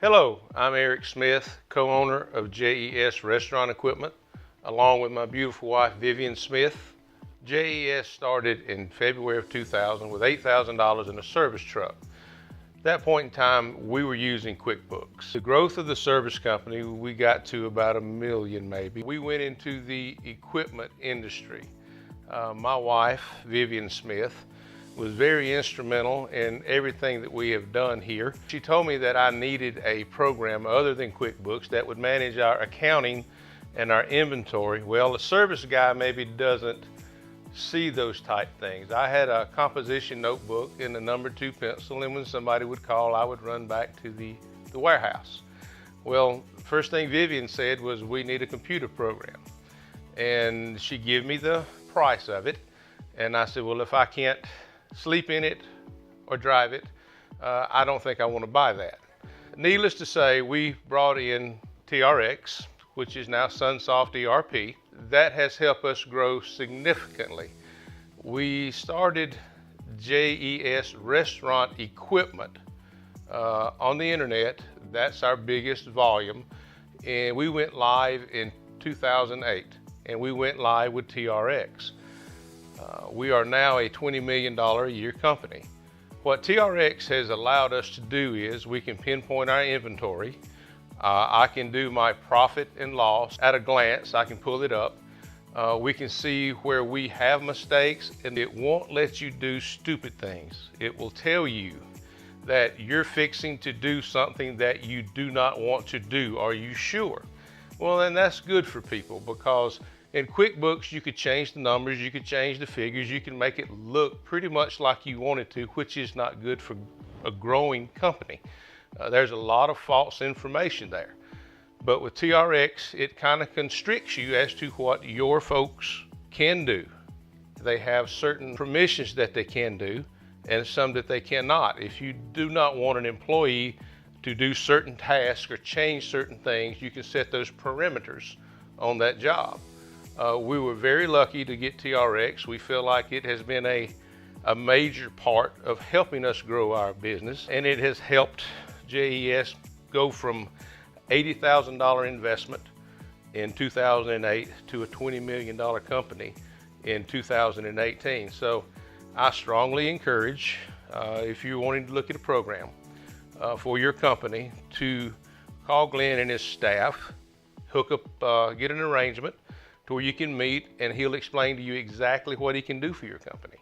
Hello, I'm Eric Smith, co-owner of JES Restaurant Equipment, along with my beautiful wife Vivian Smith. JES started in February of 2000 with $8,000 in a service truck. At that point in time, we were using QuickBooks. The growth of the service company, we got to about $1 million maybe. We went into the equipment industry. My wife, Vivian Smith, was very instrumental in everything that we have done here. She told me that I needed a program other than QuickBooks that would manage our accounting and our inventory. Well, the service guy maybe doesn't see those type things. I had a composition notebook and a number 2 pencil, and when somebody would call, I would run back to the warehouse. Well, first thing Vivian said was, we need a computer program. And she gave me the price of it. And I said, well, if I can't sleep in it or drive it, I don't think I want to buy that. Needless to say, we brought in TRX, which is now SunsoftERP. That has helped us grow significantly. We started JES Restaurant Equipment on the internet. That's our biggest volume. And we went live in 2008, and we went live with TRX. We are now a $20 million a year company. What TRX has allowed us to do is we can pinpoint our inventory. I can do my profit and loss at a glance. I can pull it up. We can see where we have mistakes, and it won't let you do stupid things. It will tell you that you're fixing to do something that you do not want to do. Are you sure? Well, then that's good for people, because in QuickBooks, you could change the numbers, you could change the figures, you can make it look pretty much like you want it to, which is not good for a growing company. There's a lot of false information there. But with TRX, it kind of constricts you as to what your folks can do. They have certain permissions that they can do and some that they cannot. If you do not want an employee to do certain tasks or change certain things, you can set those parameters on that job. We were very lucky to get TRX. We feel like it has been a major part of helping us grow our business, and it has helped JES go from $80,000 investment in 2008 to a $20 million company in 2018. So I strongly encourage, if you're wanting to look at a program for your company, to call Glenn and his staff, hook up, get an arrangement to where you can meet, and he'll explain to you exactly what he can do for your company.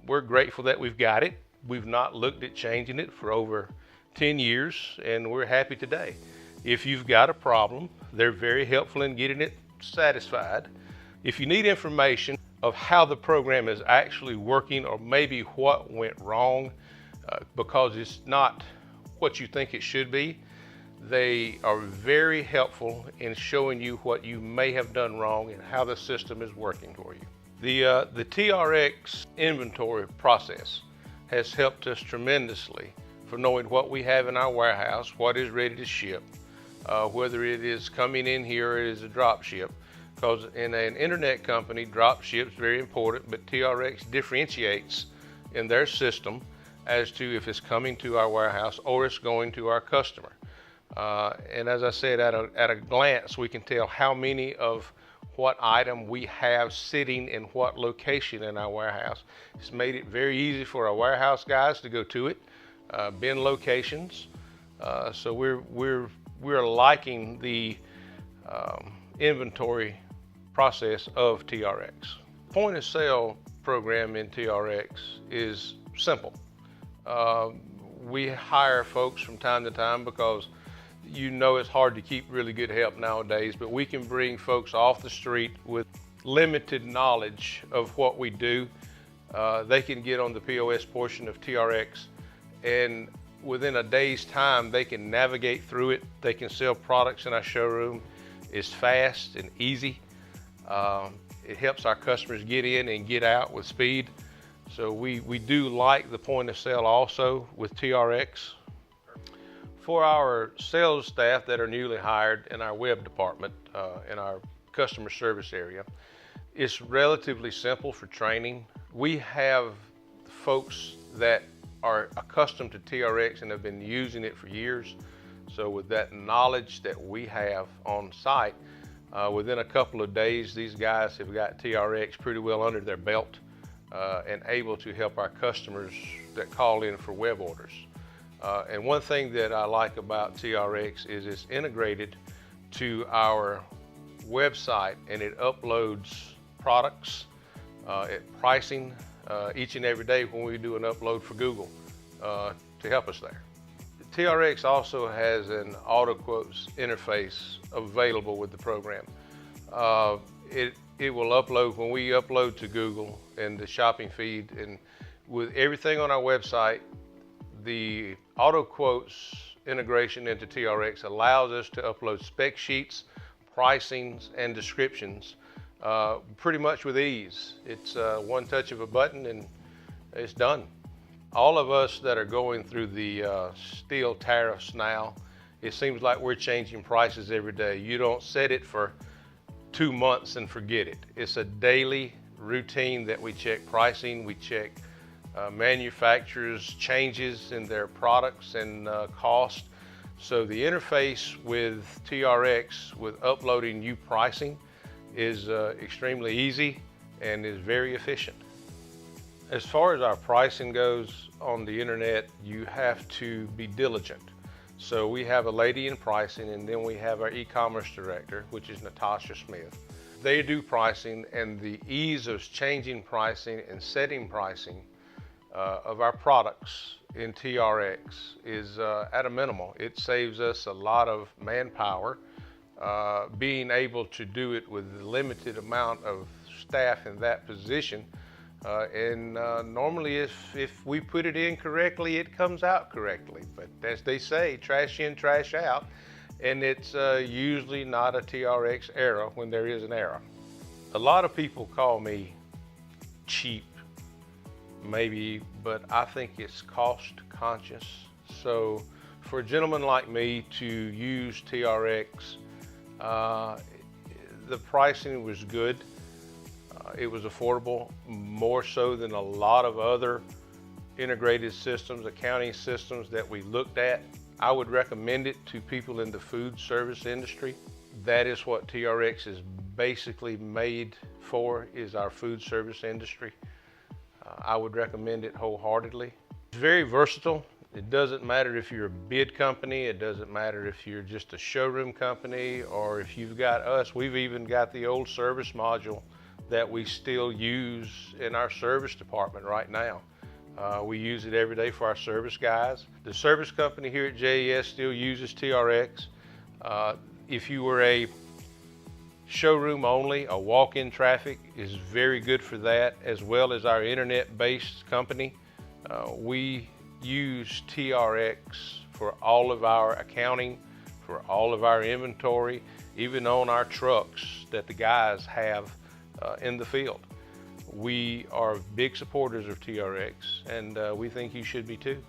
We're grateful that we've got it. We've not looked at changing it for over 10 years, and we're happy today. If you've got a problem, they're very helpful in getting it satisfied. If you need information of how the program is actually working, or maybe what went wrong, because it's not what you think it should be, they are very helpful in showing you what you may have done wrong and how the system is working for you. The TRX inventory process has helped us tremendously for knowing what we have in our warehouse, what is ready to ship, whether it is coming in here or it is a drop ship. Because in an internet company, drop ship is very important, but TRX differentiates in their system as to if it's coming to our warehouse or it's going to our customer. And as I said, at a glance, we can tell how many of what item we have sitting in what location in our warehouse. It's made it very easy for our warehouse guys to go to it, bin locations. So we're liking the inventory process of TRX. Point of sale program in TRX is simple. We hire folks from time to time because you know it's hard to keep really good help nowadays, but we can bring folks off the street with limited knowledge of what we do. They can get on the POS portion of TRX, and within a day's time, they can navigate through it. They can sell products in our showroom. It's fast and easy. It helps our customers get in and get out with speed. So we do like the point of sale also with TRX. For our sales staff that are newly hired in our web department, in our customer service area, it's relatively simple for training. We have folks that are accustomed to TRX and have been using it for years. So with that knowledge that we have on site, within a couple of days, these guys have got TRX pretty well under their belt and able to help our customers that call in for web orders. And one thing that I like about TRX is it's integrated to our website, and it uploads products, pricing each and every day when we do an upload for Google to help us there. TRX also has an auto quotes interface available with the program. It will upload when we upload to Google and the shopping feed, and with everything on our website, the auto quotes integration into TRX allows us to upload spec sheets, pricings, and descriptions pretty much with ease. It's one touch of a button and it's done. All of us that are going through the steel tariffs now, it seems like we're changing prices every day. You don't set it for 2 months and forget it. It's a daily routine that we check pricing, we check manufacturers' changes in their products and cost. So the interface with TRX with uploading new pricing is extremely easy and is very efficient. As far as our pricing goes on the internet, you have to be diligent. So we have a lady in pricing, and then we have our e-commerce director, which is Natasha Smith. They do pricing, and the ease of changing pricing and setting pricing of our products in TRX is at a minimal. It saves us a lot of manpower, being able to do it with a limited amount of staff in that position. Normally if we put it in correctly, it comes out correctly. But as they say, trash in, trash out. And it's usually not a TRX error when there is an error. A lot of people call me cheap, maybe, but I think it's cost conscious. So for a gentleman like me to use TRX, the pricing was good. It was affordable, more so than a lot of other integrated systems, accounting systems that we looked at. I would recommend it to people in the food service industry. That is what TRX is basically made for, is our food service industry. I would recommend it wholeheartedly. It's very versatile. It doesn't matter if you're a bid company, it doesn't matter if you're just a showroom company, or if you've got us. We've even got the old service module that we still use in our service department right now. We use it every day for our service guys. The service company here at JES still uses TRX. If you were a showroom only, a walk-in traffic is very good for that, as well as our internet-based company. We use TRX for all of our accounting, for all of our inventory, even on our trucks that the guys have in the field. We are big supporters of TRX, and we think you should be too.